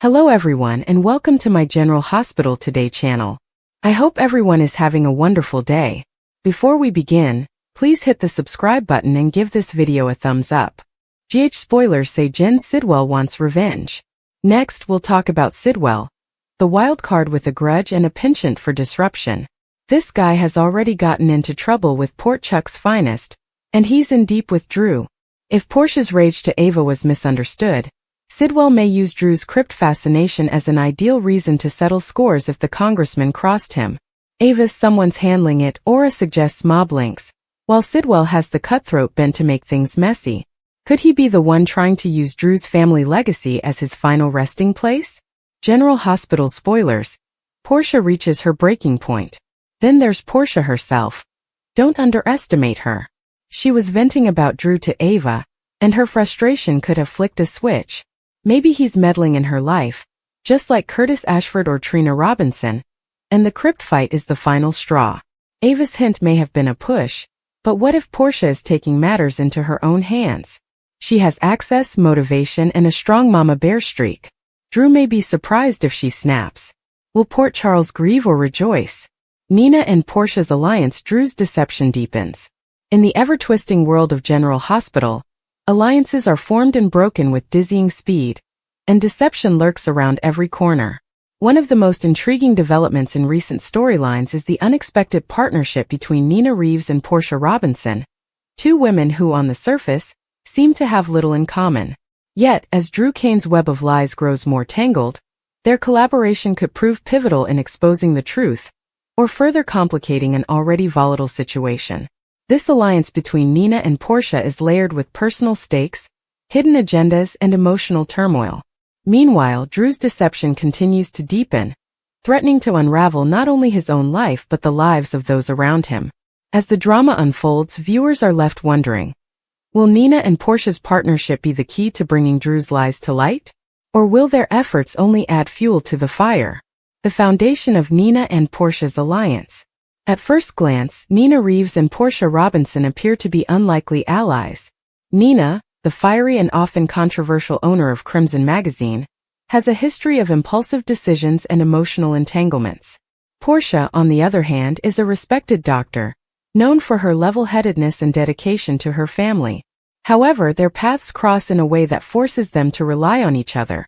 Hello everyone and welcome to my General Hospital Today channel. I hope everyone is having a wonderful day. Before we begin, please hit the subscribe button and give this video a thumbs up. Spoilers say Jen Sidwell wants revenge. Next we'll talk about Sidwell, the wild card with a grudge and a penchant for disruption. This guy has already gotten into trouble with Portchuck's finest, and he's in deep with Drew. If Portia's rage to Ava was misunderstood, Sidwell may use Drew's crypt fascination as an ideal reason to settle scores if the congressman crossed him. Ava's someone's handling it, Aura suggests mob links, while Sidwell has the cutthroat bent to make things messy. Could he be the one trying to use Drew's family legacy as his final resting place? General Hospital spoilers. Portia reaches her breaking point. Then there's Portia herself. Don't underestimate her. She was venting about Drew to Ava, and her frustration could have flicked a switch. Maybe he's meddling in her life, just like Curtis Ashford or Trina Robinson, and the crypt fight is the final straw. Ava's hint may have been a push, but what if Portia is taking matters into her own hands? She has access, motivation, and a strong mama bear streak. Drew may be surprised if she snaps. Will Port Charles grieve or rejoice? Nina and Portia's alliance. Drew's deception deepens. In the ever-twisting world of General Hospital, alliances are formed and broken with dizzying speed, and deception lurks around every corner. One of the most intriguing developments in recent storylines is the unexpected partnership between Nina Reeves and Portia Robinson, two women who, on the surface, seem to have little in common. Yet, as Drew Kane's web of lies grows more tangled, their collaboration could prove pivotal in exposing the truth, or further complicating an already volatile situation. This alliance between Nina and Portia is layered with personal stakes, hidden agendas, and emotional turmoil. Meanwhile, Drew's deception continues to deepen, threatening to unravel not only his own life but the lives of those around him. As the drama unfolds, viewers are left wondering, will Nina and Portia's partnership be the key to bringing Drew's lies to light? Or will their efforts only add fuel to the fire? The foundation of Nina and Portia's alliance. At first glance, Nina Reeves and Portia Robinson appear to be unlikely allies. Nina, the fiery and often controversial owner of Crimson magazine, has a history of impulsive decisions and emotional entanglements. Portia, on the other hand, is a respected doctor, known for her level-headedness and dedication to her family. However, their paths cross in a way that forces them to rely on each other.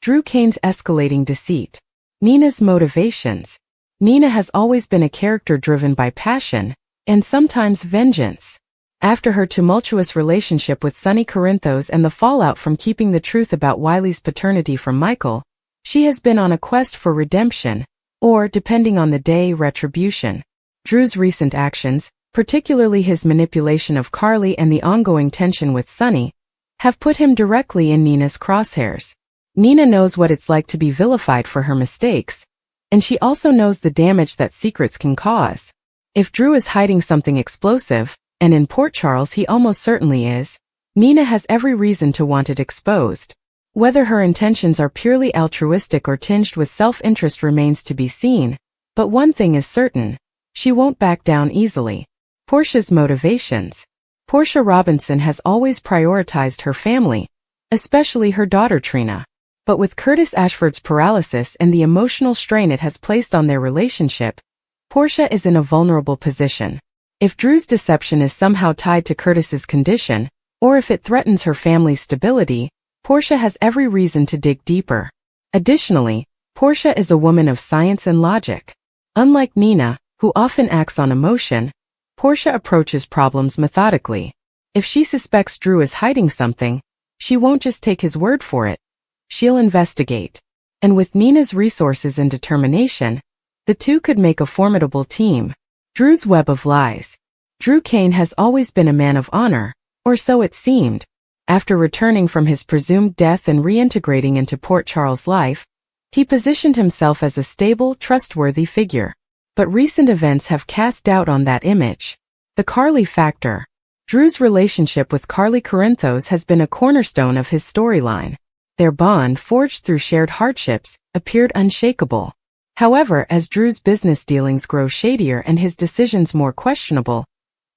Drew Kane's escalating deceit. Nina's motivations. Nina has always been a character driven by passion, and sometimes vengeance. After her tumultuous relationship with Sonny Corinthos and the fallout from keeping the truth about Wiley's paternity from Michael, she has been on a quest for redemption, or, depending on the day, retribution. Drew's recent actions, particularly his manipulation of Carly and the ongoing tension with Sonny, have put him directly in Nina's crosshairs. Nina knows what it's like to be vilified for her mistakes, and she also knows the damage that secrets can cause. If Drew is hiding something explosive, and in Port Charles he almost certainly is, Nina has every reason to want it exposed. Whether her intentions are purely altruistic or tinged with self-interest remains to be seen, but one thing is certain, she won't back down easily. Portia's motivations. Portia Robinson has always prioritized her family, especially her daughter Trina. But with Curtis Ashford's paralysis and the emotional strain it has placed on their relationship, Portia is in a vulnerable position. If Drew's deception is somehow tied to Curtis's condition, or if it threatens her family's stability, Portia has every reason to dig deeper. Additionally, Portia is a woman of science and logic. Unlike Nina, who often acts on emotion, Portia approaches problems methodically. If she suspects Drew is hiding something, she won't just take his word for it. She'll investigate. And with Nina's resources and determination, the two could make a formidable team. Drew's web of lies. Drew Kane has always been a man of honor, or so it seemed. After returning from his presumed death and reintegrating into Port Charles' life, he positioned himself as a stable, trustworthy figure. But recent events have cast doubt on that image. The Carly factor. Drew's relationship with Carly Corinthos has been a cornerstone of his storyline. Their bond, forged through shared hardships, appeared unshakable. However, as Drew's business dealings grow shadier and his decisions more questionable,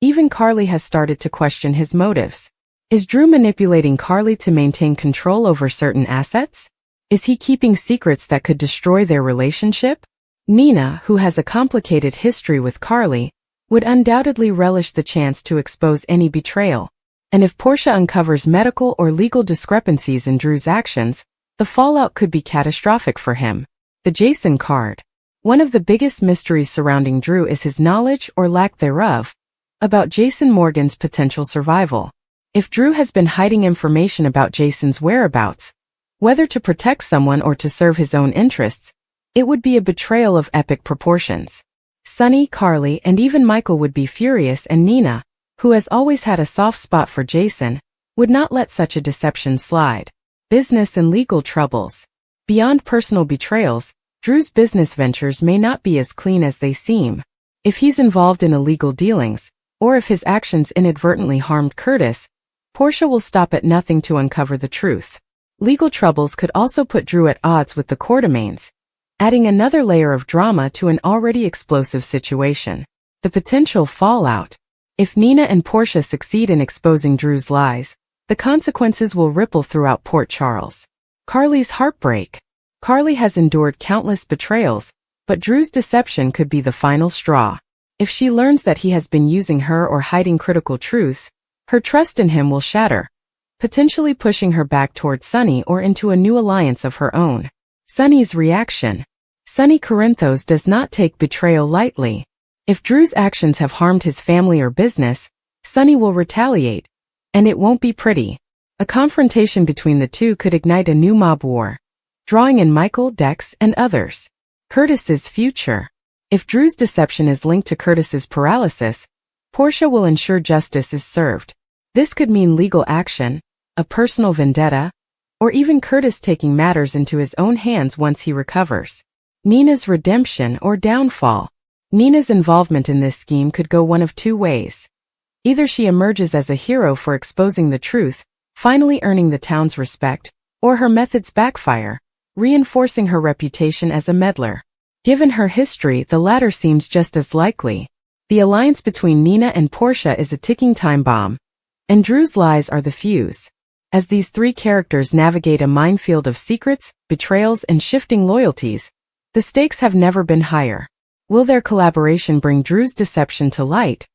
even Carly has started to question his motives. Is Drew manipulating Carly to maintain control over certain assets? Is he keeping secrets that could destroy their relationship? Nina, who has a complicated history with Carly, would undoubtedly relish the chance to expose any betrayal. And if Portia uncovers medical or legal discrepancies in Drew's actions, the fallout could be catastrophic for him. The Jason card. One of the biggest mysteries surrounding Drew is his knowledge, or lack thereof, about Jason Morgan's potential survival. If Drew has been hiding information about Jason's whereabouts, whether to protect someone or to serve his own interests, it would be a betrayal of epic proportions. Sunny, Carly, and even Michael would be furious, and Nina, who has always had a soft spot for Jason, would not let such a deception slide. Business and legal troubles. Beyond personal betrayals, Drew's business ventures may not be as clean as they seem. If he's involved in illegal dealings, or if his actions inadvertently harmed Curtis, Portia will stop at nothing to uncover the truth. Legal troubles could also put Drew at odds with the Quartermaines, adding another layer of drama to an already explosive situation. The potential fallout. If Nina and Portia succeed in exposing Drew's lies, the consequences will ripple throughout Port Charles. Carly's heartbreak. Carly has endured countless betrayals, but Drew's deception could be the final straw. If she learns that he has been using her or hiding critical truths, her trust in him will shatter, potentially pushing her back toward Sunny or into a new alliance of her own. Sunny's reaction. Sunny Corinthos does not take betrayal lightly. If Drew's actions have harmed his family or business, Sunny will retaliate, and it won't be pretty. A confrontation between the two could ignite a new mob war, drawing in Michael, Dex, and others. Curtis's future. If Drew's deception is linked to Curtis's paralysis, Portia will ensure justice is served. This could mean legal action, a personal vendetta, or even Curtis taking matters into his own hands once he recovers. Nina's redemption or downfall. Nina's involvement in this scheme could go one of two ways. Either she emerges as a hero for exposing the truth, finally earning the town's respect, or her methods backfire, reinforcing her reputation as a meddler. Given her history, the latter seems just as likely. The alliance between Nina and Portia is a ticking time bomb, and Drew's lies are the fuse. As these three characters navigate a minefield of secrets, betrayals, and shifting loyalties, the stakes have never been higher. Will their collaboration bring Drew's deception to light,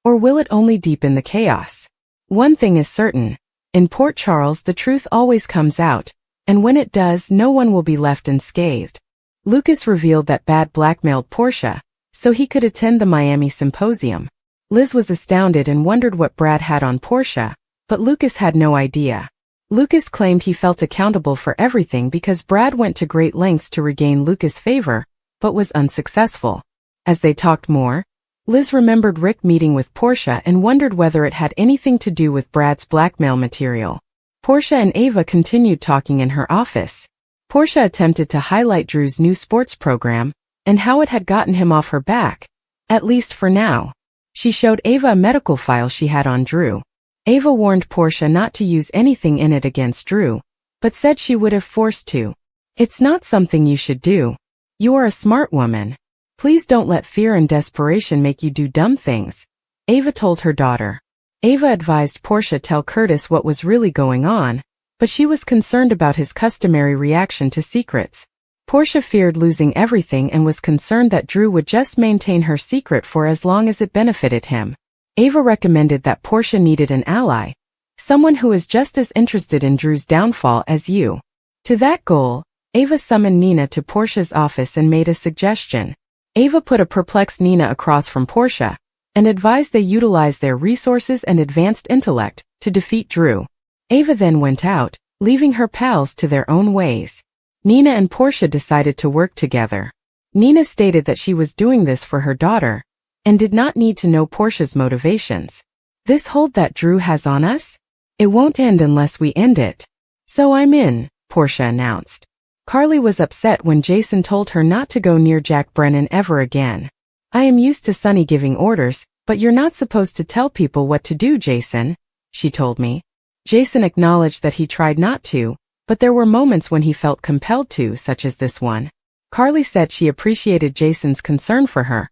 or will it only deepen the chaos? One thing is certain. In Port Charles, the truth always comes out, and when it does, no one will be left unscathed. Lucas revealed that Bad blackmailed Portia, so he could attend the Miami symposium. Liz was astounded and wondered what Brad had on Portia, but Lucas had no idea. Lucas claimed he felt accountable for everything because Brad went to great lengths to regain Lucas' favor, but was unsuccessful. As they talked more, Liz remembered Rick meeting with Portia and wondered whether it had anything to do with Brad's blackmail material. Portia and Ava continued talking in her office. Portia attempted to highlight Drew's new sports program and how it had gotten him off her back, at least for now. She showed Ava a medical file she had on Drew. Ava warned Portia not to use anything in it against Drew, but said she would have forced to. It's not something you should do. You are a smart woman. Please don't let fear and desperation make you do dumb things, Ava told her daughter. Ava advised Portia tell Curtis what was really going on, but she was concerned about his customary reaction to secrets. Portia feared losing everything and was concerned that Drew would just maintain her secret for as long as it benefited him. Ava recommended that Portia needed an ally, someone who is just as interested in Drew's downfall as you. To that goal, Ava summoned Nina to Portia's office and made a suggestion. Ava put a perplexed Nina across from Portia and advised they utilize their resources and advanced intellect to defeat Drew. Ava then went out, leaving her pals to their own ways. Nina and Portia decided to work together. Nina stated that she was doing this for her daughter and did not need to know Portia's motivations. This hold that Drew has on us? It won't end unless we end it. So I'm in, Portia announced. Carly was upset when Jason told her not to go near Jack Brennan ever again. I am used to Sunny giving orders, but you're not supposed to tell people what to do, Jason, she told me. Jason acknowledged that he tried not to, but there were moments when he felt compelled to, such as this one. Carly said she appreciated Jason's concern for her,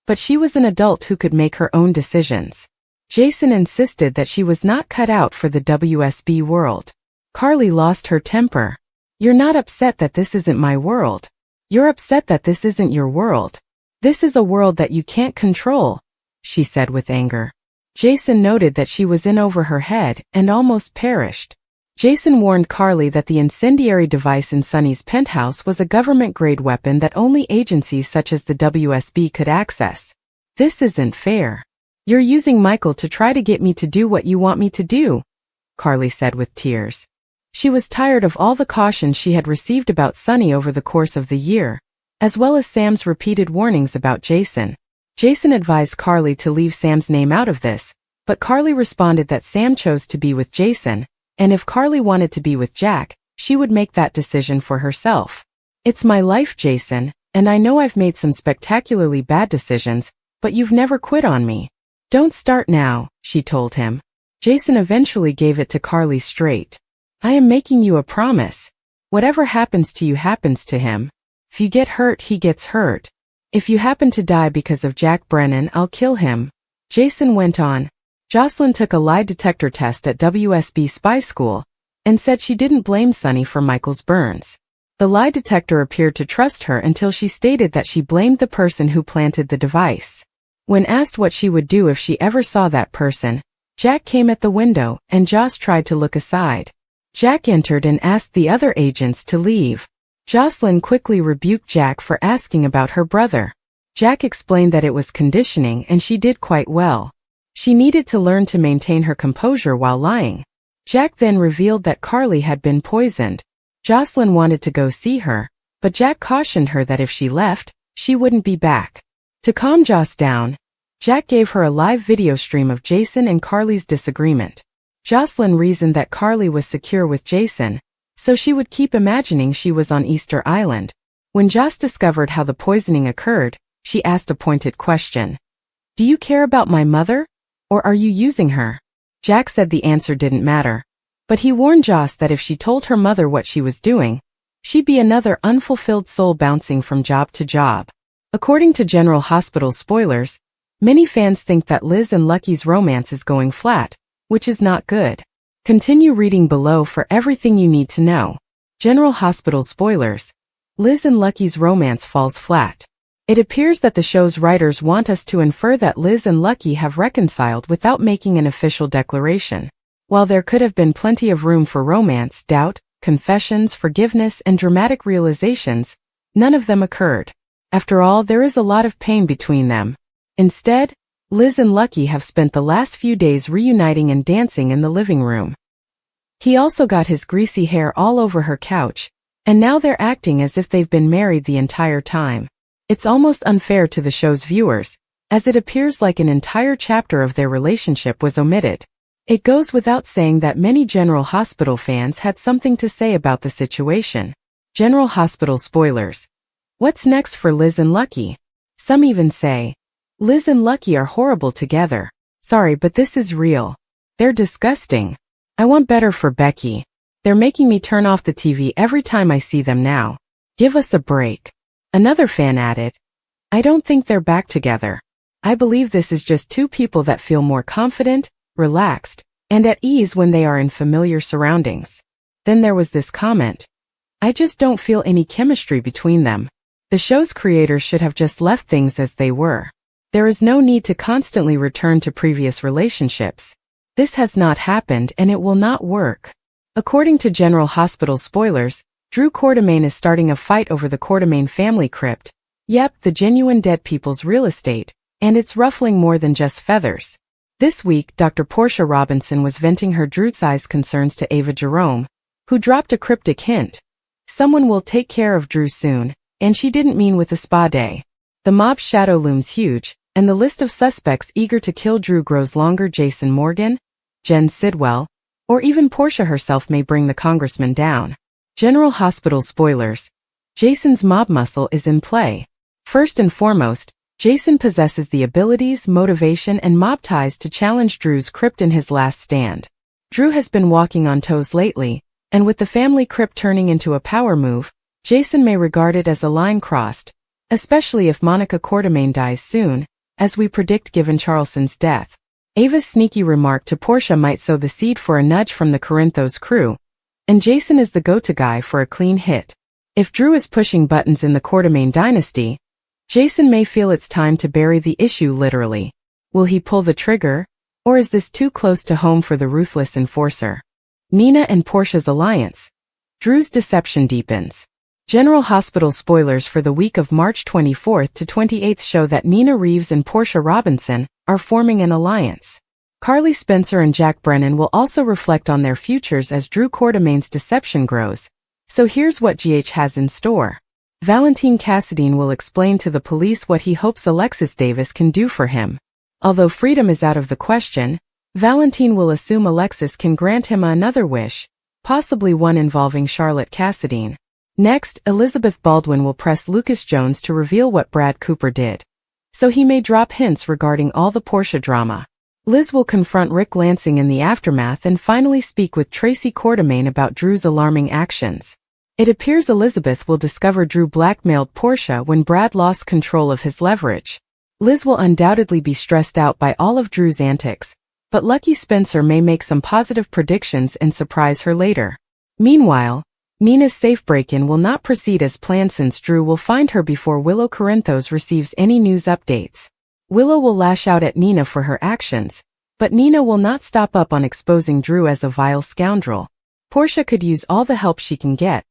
but she was an adult who could make her own decisions. Jason insisted that she was not cut out for the WSB world. Carly lost her temper. You're not upset that this isn't my world. You're upset that this isn't your world. This is a world that you can't control, she said with anger. Jason noted that she was in over her head and almost perished. Jason warned Carly that the incendiary device in Sunny's penthouse was a government-grade weapon that only agencies such as the WSB could access. This isn't fair. You're using Michael to try to get me to do what you want me to do, Carly said with tears. She was tired of all the caution she had received about Sunny over the course of the year, as well as Sam's repeated warnings about Jason. Jason advised Carly to leave Sam's name out of this, but Carly responded that Sam chose to be with Jason, and if Carly wanted to be with Jack, she would make that decision for herself. It's my life, Jason, and I know I've made some spectacularly bad decisions, but you've never quit on me. Don't start now, she told him. Jason eventually gave it to Carly straight. I am making you a promise. Whatever happens to you happens to him. If you get hurt, he gets hurt. If you happen to die because of Jack Brennan, I'll kill him. Jason went on. Jocelyn took a lie detector test at WSB spy school and said she didn't blame Sunny for Michael's burns. The lie detector appeared to trust her until she stated that she blamed the person who planted the device. When asked what she would do if she ever saw that person, Jack came at the window and Joss tried to look aside. Jack entered and asked the other agents to leave. Jocelyn quickly rebuked Jack for asking about her brother. Jack explained that it was conditioning and she did quite well. She needed to learn to maintain her composure while lying. Jack then revealed that Carly had been poisoned. Jocelyn wanted to go see her, but Jack cautioned her that if she left, she wouldn't be back. To calm Joss down, Jack gave her a live video stream of Jason and Carly's disagreement. Jocelyn reasoned that Carly was secure with Jason, so she would keep imagining she was on Easter Island. When Joss discovered how the poisoning occurred, she asked a pointed question. Do you care about my mother? Or are you using her? Jack said the answer didn't matter, but he warned Joss that if she told her mother what she was doing, she'd be another unfulfilled soul bouncing from job to job. According to General Hospital spoilers, many fans think that Liz and Lucky's romance is going flat, which is not good. Continue reading below for everything you need to know. General Hospital spoilers. Liz and Lucky's romance falls flat. It appears that the show's writers want us to infer that Liz and Lucky have reconciled without making an official declaration. While there could have been plenty of room for romance, doubt, confessions, forgiveness, and dramatic realizations, none of them occurred. After all, there is a lot of pain between them. Instead, Liz and Lucky have spent the last few days reuniting and dancing in the living room. He also got his greasy hair all over her couch, and now they're acting as if they've been married the entire time. It's almost unfair to the show's viewers, as it appears like an entire chapter of their relationship was omitted. It goes without saying that many General Hospital fans had something to say about the situation. General Hospital spoilers. What's next for Liz and Lucky? Some even say, Liz and Lucky are horrible together. Sorry, but this is real. They're disgusting. I want better for Becky. They're making me turn off the TV every time I see them now. Give us a break. Another fan added, I don't think they're back together. I believe this is just two people that feel more confident, relaxed, and at ease when they are in familiar surroundings. Then there was this comment. I just don't feel any chemistry between them. The show's creators should have just left things as they were. There is no need to constantly return to previous relationships. This has not happened and it will not work. According to General Hospital spoilers, Drew Quartermain is starting a fight over the Quartermain family crypt. Yep, the genuine dead people's real estate, and it's ruffling more than just feathers. This week, Dr. Portia Robinson was venting her Drew-sized concerns to Ava Jerome, who dropped a cryptic hint. Someone will take care of Drew soon, and she didn't mean with a spa day. The mob's shadow looms huge, and the list of suspects eager to kill Drew grows longer. Jason Morgan, Jen Sidwell, or even Portia herself may bring the congressman down. General Hospital spoilers. Jason's mob muscle is in play. First and foremost, Jason possesses the abilities, motivation, and mob ties to challenge Drew's crypt in his last stand. Drew has been walking on toes lately, and with the family crypt turning into a power move, Jason may regard it as a line crossed, especially if Monica Quartermain dies soon, as we predict given Charleston's death. Ava's sneaky remark to Portia might sow the seed for a nudge from the Corinthos crew, And Jason is the go-to guy for a clean hit. If Drew is pushing buttons in the Quartermain dynasty, Jason may feel it's time to bury the issue literally. Will he pull the trigger, or is this too close to home for the ruthless enforcer? Nina and Portia's alliance. Drew's deception deepens. General Hospital spoilers for the week of March 24th to 28th show that Nina Reeves and Portia Robinson are forming an alliance. Carly Spencer and Jack Brennan will also reflect on their futures as Drew Quartermain's deception grows. So here's what GH has in store. Valentine Cassadine will explain to the police what he hopes Alexis Davis can do for him. Although freedom is out of the question, Valentine will assume Alexis can grant him another wish, possibly one involving Charlotte Cassadine. Next, Elizabeth Baldwin will press Lucas Jones to reveal what Brad Cooper did. So he may drop hints regarding all the Portia drama. Liz will confront Rick Lansing in the aftermath and finally speak with Tracy Quartermain about Drew's alarming actions. It appears Elizabeth will discover Drew blackmailed Portia when Brad lost control of his leverage. Liz will undoubtedly be stressed out by all of Drew's antics, but Lucky Spencer may make some positive predictions and surprise her later. Meanwhile, Nina's safe break-in will not proceed as planned since Drew will find her before Willow Corinthos receives any news updates. Willow will lash out at Nina for her actions, but Nina will not stop up on exposing Drew as a vile scoundrel. Portia could use all the help she can get,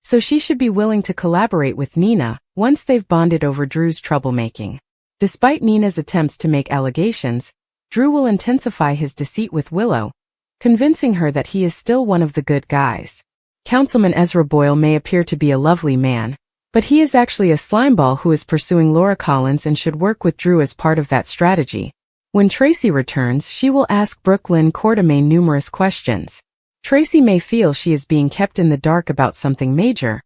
so she should be willing to collaborate with Nina once they've bonded over Drew's troublemaking. Despite Nina's attempts to make allegations, Drew will intensify his deceit with Willow, convincing her that he is still one of the good guys. Councilman Ezra Boyle may appear to be a lovely man, but he is actually a slimeball who is pursuing Laura Collins and should work with Drew as part of that strategy. When Tracy returns, she will ask Brooklyn Quartermain numerous questions. Tracy may feel she is being kept in the dark about something major,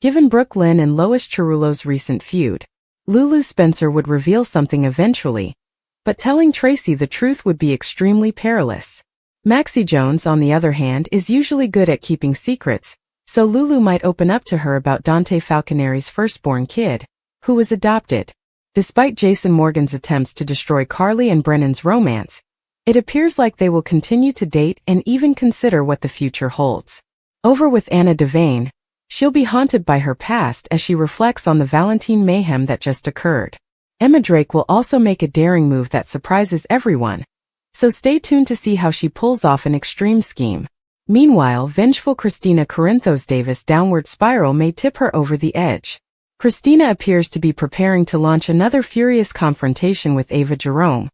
given Brooklyn and Lois Cerullo's recent feud. Lulu Spencer would reveal something eventually, but telling Tracy the truth would be extremely perilous. Maxie Jones, on the other hand, is usually good at keeping secrets, so Lulu might open up to her about Dante Falconeri's firstborn kid, who was adopted. Despite Jason Morgan's attempts to destroy Carly and Brennan's romance, it appears like they will continue to date and even consider what the future holds. Over with Anna Devane, she'll be haunted by her past as she reflects on the Valentine mayhem that just occurred. Emma Drake will also make a daring move that surprises everyone, so stay tuned to see how she pulls off an extreme scheme. Meanwhile, vengeful Christina Corinthos Davis' downward spiral may tip her over the edge. Christina appears to be preparing to launch another furious confrontation with Ava Jerome,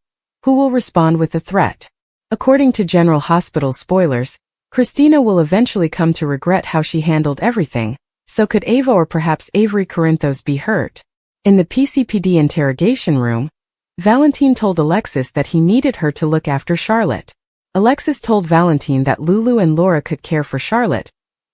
who will respond with a threat. According to General Hospital spoilers, Christina will eventually come to regret how she handled everything, so could Ava or perhaps Avery Corinthos be hurt? In the PCPD interrogation room, Valentine told Alexis that he needed her to look after Charlotte. Alexis told Valentine that Lulu and Laura could care for Charlotte,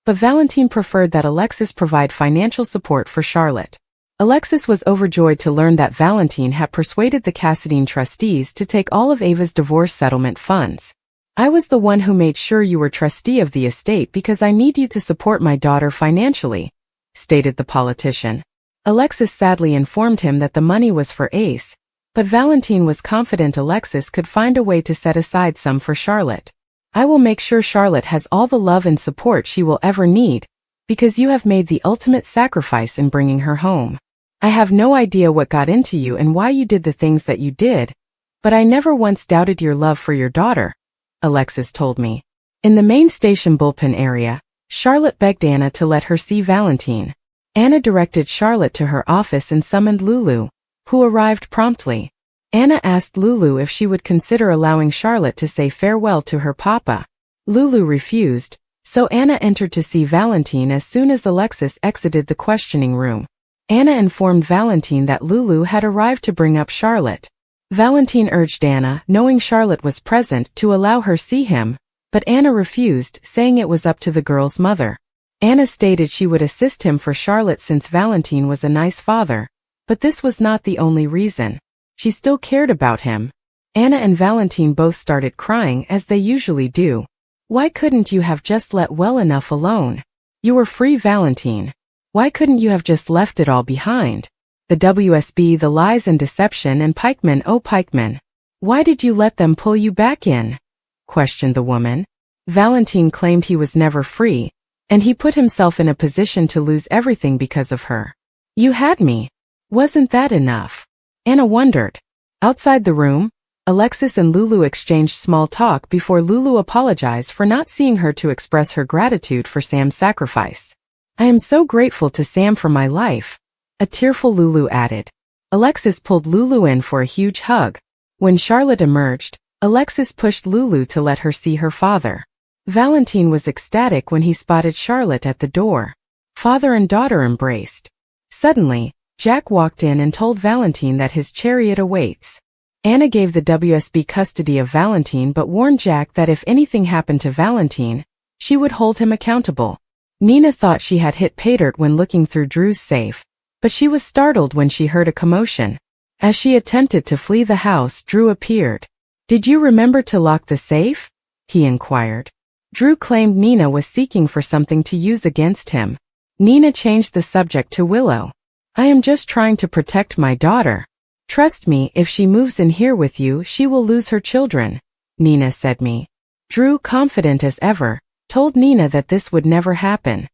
but Valentine preferred that Alexis provide financial support for Charlotte. Alexis was overjoyed to learn that Valentine had persuaded the Cassadine trustees to take all of Ava's divorce settlement funds. "I was the one who made sure you were trustee of the estate because I need you to support my daughter financially," stated the politician. Alexis sadly informed him that the money was for Ace, but Valentine was confident Alexis could find a way to set aside some for Charlotte. "I will make sure Charlotte has all the love and support she will ever need, because you have made the ultimate sacrifice in bringing her home. I have no idea what got into you and why you did the things that you did, but I never once doubted your love for your daughter," Alexis told me. In the main station bullpen area, Charlotte begged Anna to let her see Valentine. Anna directed Charlotte to her office and summoned Lulu, who arrived promptly. Anna asked Lulu if she would consider allowing Charlotte to say farewell to her papa. Lulu refused, so Anna entered to see Valentine as soon as Alexis exited the questioning room. Anna informed Valentine that Lulu had arrived to bring up Charlotte. Valentine urged Anna, knowing Charlotte was present, to allow her see him, but Anna refused, saying it was up to the girl's mother. Anna stated she would assist him for Charlotte since Valentine was a nice father, but this was not the only reason. She still cared about him. Anna and Valentine both started crying as they usually do. "Why couldn't you have just let well enough alone? You were free, Valentine. Why couldn't you have just left it all behind? The WSB, the lies and deception, and pikemen, oh pikemen. Why did you let them pull you back in?" questioned the woman. Valentine claimed he was never free, and he put himself in a position to lose everything because of her. You had me. Wasn't that enough? Anna wondered. Outside the room, Alexis and Lulu exchanged small talk before Lulu apologized for not seeing her to express her gratitude for Sam's sacrifice. I am so grateful to Sam for my life, a tearful Lulu added. Alexis pulled Lulu in for a huge hug. When Charlotte emerged, Alexis pushed Lulu to let her see her father. Valentine was ecstatic when he spotted Charlotte at the door. Father and daughter embraced. Suddenly, Jack walked in and told Valentine that his chariot awaits. Anna gave the WSB custody of Valentine but warned Jack that if anything happened to Valentine, she would hold him accountable. Nina thought she had hit pay dirt when looking through Drew's safe, but she was startled when she heard a commotion. As she attempted to flee the house, Drew appeared. Did you remember to lock the safe? He inquired. Drew claimed Nina was seeking for something to use against him. Nina changed the subject to Willow. I am just trying to protect my daughter. Trust me, if she moves in here with you, she will lose her children, Nina said me. Drew, confident as ever, told Nina that this would never happen.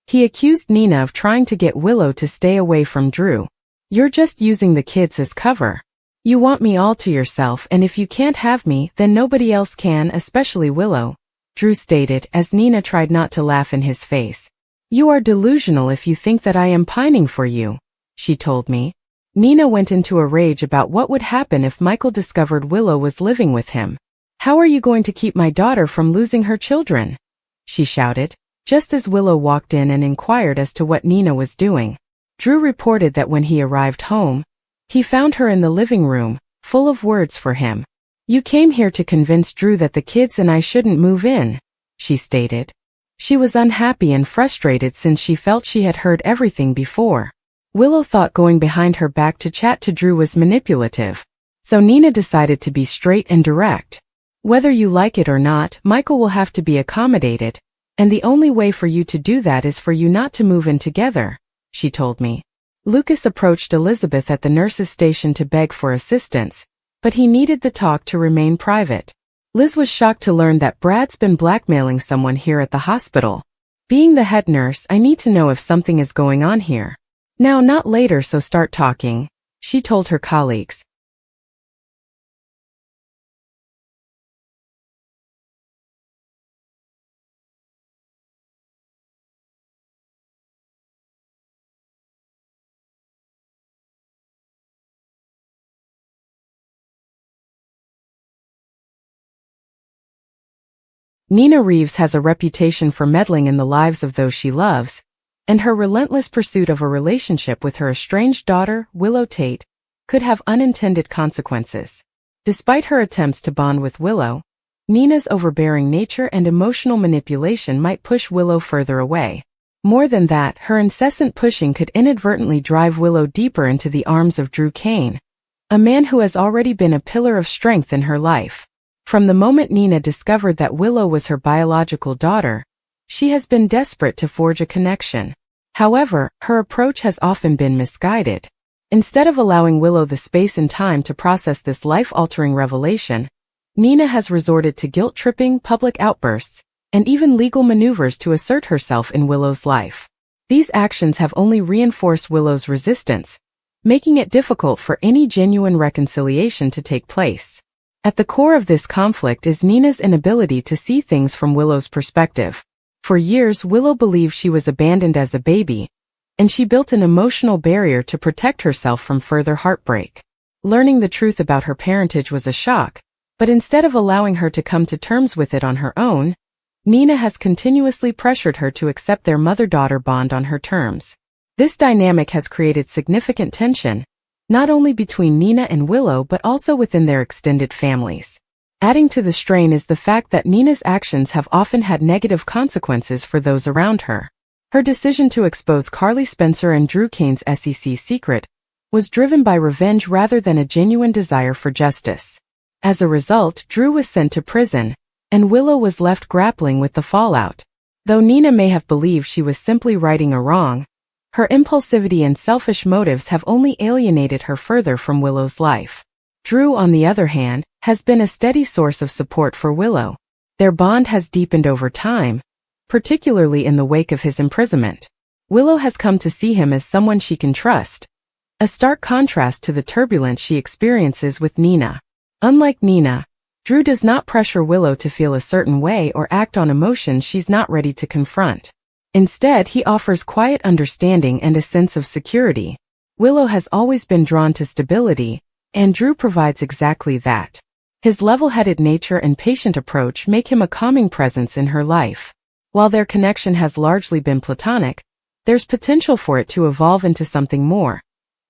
He accused Nina of trying to get Willow to stay away from Drew. You're just using the kids as cover. You want me all to yourself, and if you can't have me, then nobody else can, especially Willow, Drew stated as Nina tried not to laugh in his face. You are delusional if you think that I am pining for you, she told me. Nina went into a rage about what would happen if Michael discovered Willow was living with him. How are you going to keep my daughter from losing her children? She shouted, just as Willow walked in and inquired as to what Nina was doing. Drew reported that when he arrived home, he found her in the living room, full of words for him. You came here to convince Drew that the kids and I shouldn't move in, she stated. She was unhappy and frustrated since she felt she had heard everything before. Willow thought going behind her back to chat to Drew was manipulative, so Nina decided to be straight and direct. Whether you like it or not, Michael will have to be accommodated, and the only way for you to do that is for you not to move in together, she told me. Lucas approached Elizabeth at the nurse's station to beg for assistance, but he needed the talk to remain private. Liz was shocked to learn that Brad's been blackmailing someone here at the hospital. Being the head nurse, I need to know if something is going on here. Now, not later, so start talking, she told her colleagues. Nina Reeves has a reputation for meddling in the lives of those she loves, and her relentless pursuit of a relationship with her estranged daughter, Willow Tate, could have unintended consequences. Despite her attempts to bond with Willow, Nina's overbearing nature and emotional manipulation might push Willow further away. More than that, her incessant pushing could inadvertently drive Willow deeper into the arms of Drew Kane, a man who has already been a pillar of strength in her life. From the moment Nina discovered that Willow was her biological daughter, she has been desperate to forge a connection. However, her approach has often been misguided. Instead of allowing Willow the space and time to process this life-altering revelation, Nina has resorted to guilt-tripping, public outbursts, and even legal maneuvers to assert herself in Willow's life. These actions have only reinforced Willow's resistance, making it difficult for any genuine reconciliation to take place. At the core of this conflict is Nina's inability to see things from Willow's perspective. For years, Willow believed she was abandoned as a baby, and she built an emotional barrier to protect herself from further heartbreak. Learning the truth about her parentage was a shock, but instead of allowing her to come to terms with it on her own, Nina has continuously pressured her to accept their mother-daughter bond on her terms. This dynamic has created significant tension, not only between Nina and Willow but also within their extended families. Adding to the strain is the fact that Nina's actions have often had negative consequences for those around her. Her decision to expose Carly Spencer and Drew Kane's SEC secret was driven by revenge rather than a genuine desire for justice. As a result, Drew was sent to prison, and Willow was left grappling with the fallout. Though Nina may have believed she was simply righting a wrong, her impulsivity and selfish motives have only alienated her further from Willow's life. Drew, on the other hand, has been a steady source of support for Willow. Their bond has deepened over time, particularly in the wake of his imprisonment. Willow has come to see him as someone she can trust, a stark contrast to the turbulence she experiences with Nina. Unlike Nina, Drew does not pressure Willow to feel a certain way or act on emotions she's not ready to confront. Instead, he offers quiet understanding and a sense of security. Willow has always been drawn to stability, and Drew provides exactly that. His level-headed nature and patient approach make him a calming presence in her life. While their connection has largely been platonic, there's potential for it to evolve into something more,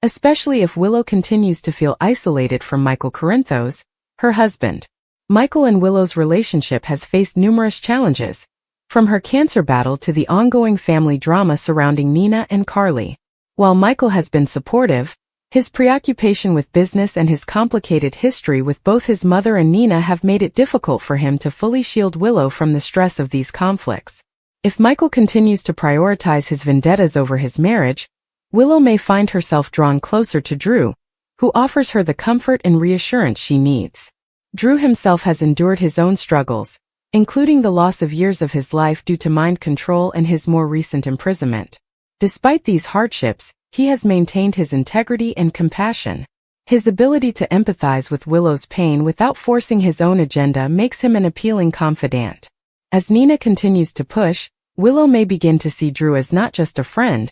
especially if Willow continues to feel isolated from Michael Corinthos, her husband. Michael and Willow's relationship has faced numerous challenges, from her cancer battle to the ongoing family drama surrounding Nina and Carly. While Michael has been supportive, his preoccupation with business and his complicated history with both his mother and Nina have made it difficult for him to fully shield Willow from the stress of these conflicts. If Michael continues to prioritize his vendettas over his marriage, Willow may find herself drawn closer to Drew, who offers her the comfort and reassurance she needs. Drew himself has endured his own struggles, including the loss of years of his life due to mind control and his more recent imprisonment. Despite these hardships, he has maintained his integrity and compassion. His ability to empathize with Willow's pain without forcing his own agenda makes him an appealing confidant. As Nina continues to push, Willow may begin to see Drew as not just a friend,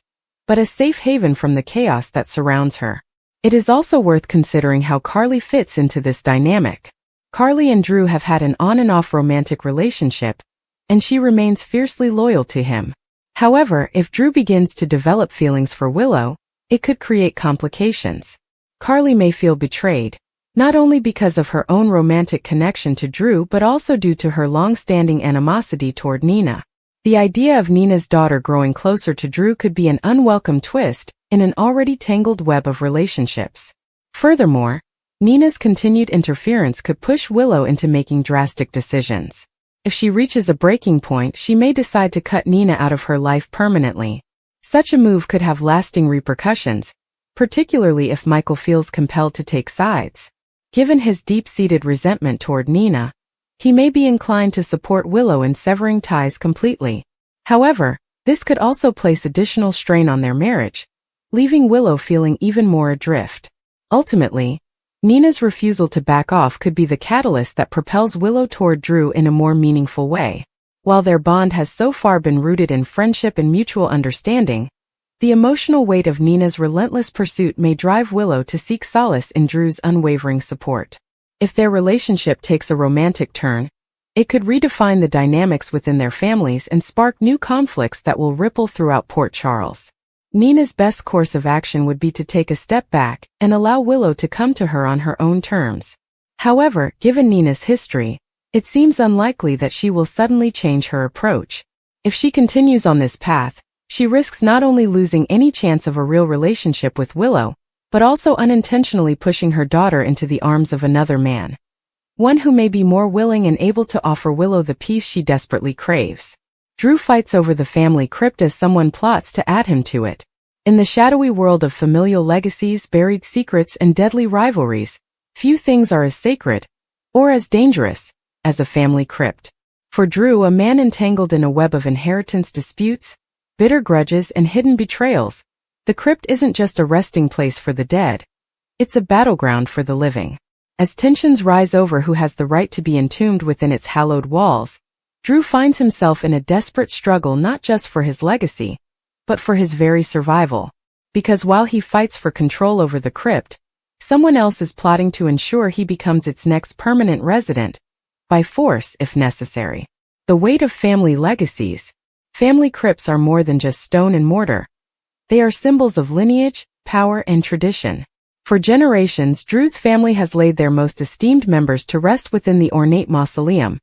but a safe haven from the chaos that surrounds her. It is also worth considering how Carly fits into this dynamic. Carly and Drew have had an on-and-off romantic relationship, and she remains fiercely loyal to him. However, if Drew begins to develop feelings for Willow, it could create complications. Carly may feel betrayed, not only because of her own romantic connection to Drew but also due to her long-standing animosity toward Nina. The idea of Nina's daughter growing closer to Drew could be an unwelcome twist in an already tangled web of relationships. Furthermore, Nina's continued interference could push Willow into making drastic decisions. If she reaches a breaking point, she may decide to cut Nina out of her life permanently. Such a move could have lasting repercussions, particularly if Michael feels compelled to take sides. Given his deep-seated resentment toward Nina, he may be inclined to support Willow in severing ties completely. However, this could also place additional strain on their marriage, leaving Willow feeling even more adrift. Ultimately, Nina's refusal to back off could be the catalyst that propels Willow toward Drew in a more meaningful way. While their bond has so far been rooted in friendship and mutual understanding, the emotional weight of Nina's relentless pursuit may drive Willow to seek solace in Drew's unwavering support. If their relationship takes a romantic turn, it could redefine the dynamics within their families and spark new conflicts that will ripple throughout Port Charles. Nina's best course of action would be to take a step back and allow Willow to come to her on her own terms. However, given Nina's history, it seems unlikely that she will suddenly change her approach. If she continues on this path, she risks not only losing any chance of a real relationship with Willow, but also unintentionally pushing her daughter into the arms of another man. One who may be more willing and able to offer Willow the peace she desperately craves. Drew fights over the family crypt as someone plots to add him to it. In the shadowy world of familial legacies, buried secrets, and deadly rivalries, few things are as sacred, or as dangerous, as a family crypt. For Drew, a man entangled in a web of inheritance disputes, bitter grudges, and hidden betrayals, the crypt isn't just a resting place for the dead. It's a battleground for the living. As tensions rise over who has the right to be entombed within its hallowed walls, Drew finds himself in a desperate struggle not just for his legacy, but for his very survival. Because while he fights for control over the crypt, someone else is plotting to ensure he becomes its next permanent resident, by force if necessary. The weight of family legacies. Family crypts are more than just stone and mortar. They are symbols of lineage, power, and tradition. For generations, Drew's family has laid their most esteemed members to rest within the ornate mausoleum,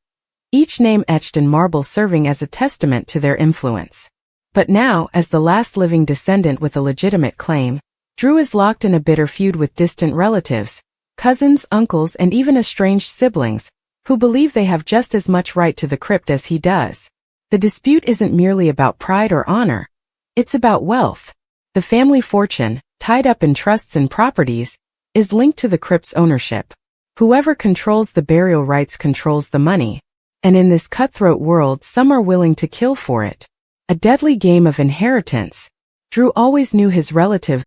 each name etched in marble serving as a testament to their influence. But now, as the last living descendant with a legitimate claim, Drew is locked in a bitter feud with distant relatives, cousins, uncles, and even estranged siblings, who believe they have just as much right to the crypt as he does. The dispute isn't merely about pride or honor. It's about wealth. The family fortune, tied up in trusts and properties, is linked to the crypt's ownership. Whoever controls the burial rights controls the money, And in this cutthroat world, some are willing to kill for it. A deadly game of inheritance. Drew always knew his relatives